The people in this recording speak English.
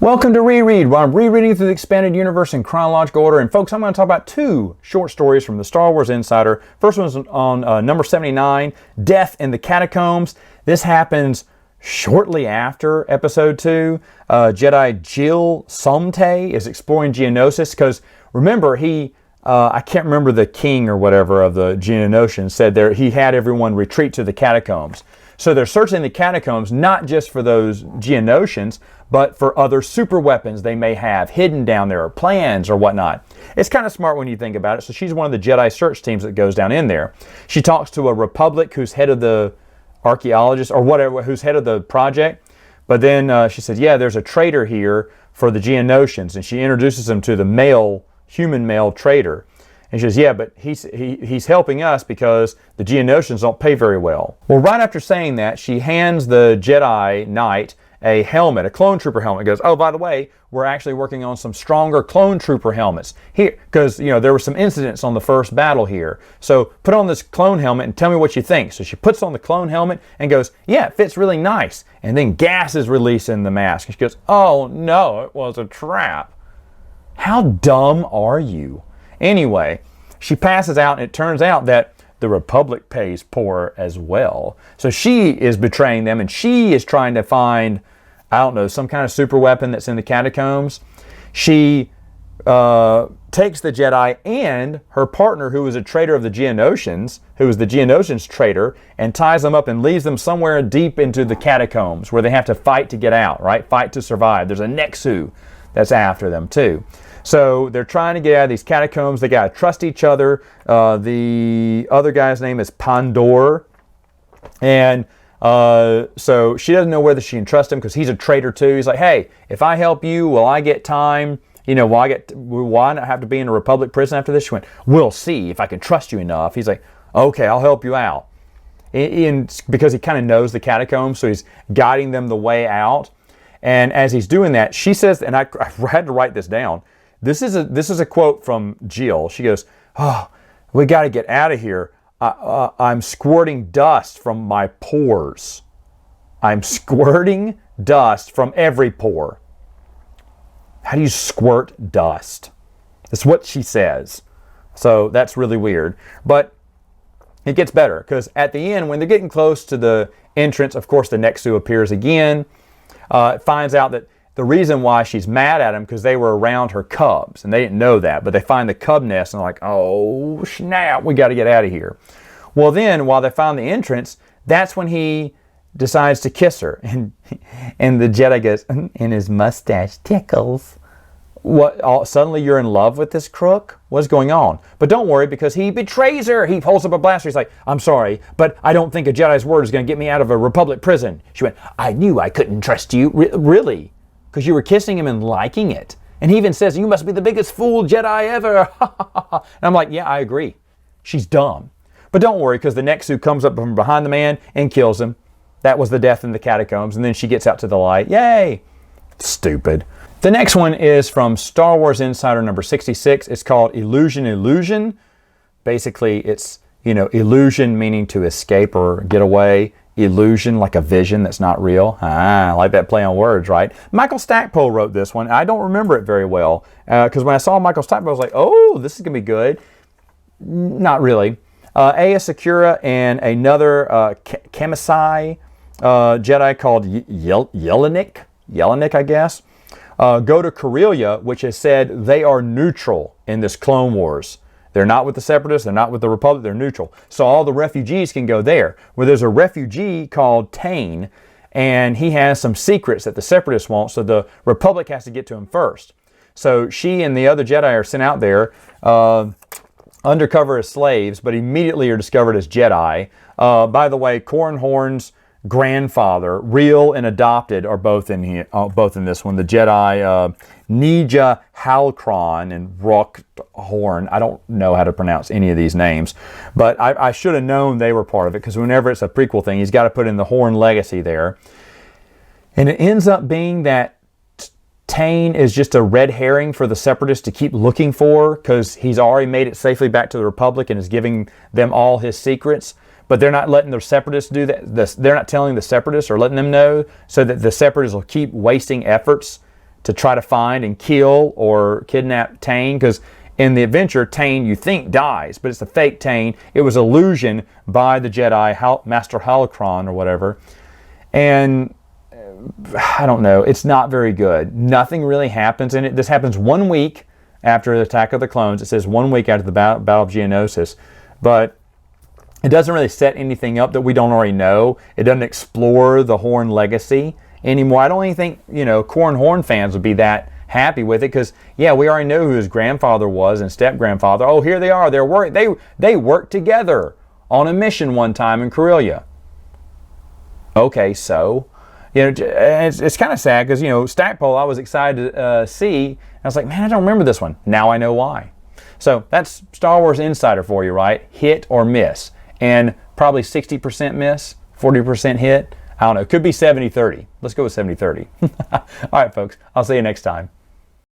Welcome to Reread, where I'm rereading through the expanded universe in chronological order. And folks, I'm going to talk about two short stories from the Star Wars Insider. First one's on number 79, Death in the Catacombs. This happens shortly after Episode 2. Jedi Jill Somte is exploring Geonosis because, remember, I can't remember the king or whatever of the Geonosians said there he had everyone retreat to the catacombs. So they're searching the catacombs not just for those Geonosians, but for other super weapons they may have hidden down there, or plans or whatnot. It's kind of smart when you think about it. So she's one of the Jedi search teams that goes down in there. She talks to a Republic who's head of the archaeologist or whatever, who's head of the project. But then she said, yeah, there's a traitor here for the Geonosians. And she introduces him to the human male traitor. And she says, yeah, but he's helping us because the Geonosians don't pay very well. Well, right after saying that, she hands the Jedi Knight a helmet, a clone trooper helmet. Goes, oh, by the way, we're actually working on some stronger clone trooper helmets here because there were some incidents on the first battle here. So put on this clone helmet and tell me what you think. So she puts on the clone helmet and goes, yeah, it fits really nice. And then gas is released in the mask. And she goes, oh no, it was a trap. How dumb are you? Anyway, she passes out and it turns out that the Republic pays poor as well. So she is betraying them and she is trying to find, I don't know, some kind of super weapon that's in the catacombs. She takes the Jedi and her partner, who was a traitor of the Geonosians, who was the Geonosians traitor, and ties them up and leaves them somewhere deep into the catacombs where they have to fight to get out, right? Fight to survive. There's a Nexu that's after them too. So they're trying to get out of these catacombs. They got to trust each other. The other guy's name is Pandor. And so she doesn't know whether she can trust him because he's a traitor too. He's like, hey, if I help you, will I get time? Will I not have to be in a Republic prison after this? She went, we'll see if I can trust you enough. He's like, okay, I'll help you out. Because he kind of knows the catacombs, so he's guiding them the way out. And as he's doing that, she says, and I had to write this down, this is a quote from Jill. She goes, oh, we got to get out of here. I'm squirting dust from my pores. I'm squirting dust from every pore. How do you squirt dust? That's what she says. So that's really weird. But it gets better because at the end, when they're getting close to the entrance, of course, the Nexu appears again. It finds out that the reason why she's mad at him because they were around her cubs and they didn't know that, but they find the cub nest and they're like, oh snap, we got to get out of here. Well, then while they found the entrance, that's when he decides to kiss her, and the Jedi goes, and his mustache tickles. What? Suddenly you're in love with this crook? What's going on? But don't worry, because he betrays her. He holds up a blaster. He's like, I'm sorry, but I don't think a Jedi's word is going to get me out of a Republic prison. She went, I knew I couldn't trust you. Really? Because you were kissing him and liking it. And he even says, you must be the biggest fool Jedi ever. And I'm like, yeah, I agree. She's dumb. But don't worry, because the Nexu comes up from behind the man and kills him. That was the death in the catacombs. And then she gets out to the light. Yay! Stupid. The next one is from Star Wars Insider number 66. It's called Elusion. Basically, it's, illusion meaning to escape or get away. Illusion, like a vision that's not real. I like that play on words, right? Michael Stackpole wrote this one. I don't remember it very well because when I saw Michael Stackpole, I was like, oh, this is going to be good. Not really. Aya Sakura and another Kamisai Jedi called Yelenik, I guess, go to Corellia, which has said they are neutral in this Clone Wars. They're not with the Separatists, they're not with the Republic, they're neutral. So all the refugees can go there. Where there's a refugee called Tane, and he has some secrets that the Separatists want, so the Republic has to get to him first. So she and the other Jedi are sent out there undercover as slaves, but immediately are discovered as Jedi. By the way, Cornhorn's grandfather, real and adopted, are both in here, both in this one. The Jedi Nija Halcron and Rockhorn. I don't know how to pronounce any of these names, but I should have known they were part of it because whenever it's a prequel thing, he's got to put in the Horn legacy there. And it ends up being that Tane is just a red herring for the Separatists to keep looking for because he's already made it safely back to the Republic and is giving them all his secrets. But they're not letting the Separatists do that. They're not telling the Separatists or letting them know so that the Separatists will keep wasting efforts to try to find and kill or kidnap Tane, because in the adventure, Tane, you think, dies, but it's a fake Tane. It was illusion by the Jedi, Master Holocron or whatever. And I don't know, it's not very good. Nothing really happens in it. This happens 1 week after the Attack of the Clones. It says 1 week after the Battle of Geonosis. But it doesn't really set anything up that we don't already know. It doesn't explore the Horn legacy anymore. I don't even think, Corran Horn fans would be that happy with it, because yeah, we already know who his grandfather was and step-grandfather. Oh, here they are. They worked together on a mission one time in Corellia. Okay, so it's kind of sad, because Stackpole I was excited to see. I was like, man, I don't remember this one. Now I know why. So that's Star Wars Insider for you, right? Hit or miss, and probably 60% miss, 40% hit. I don't know. It could be 70-30. Let's go with 70-30. All right, folks. I'll see you next time.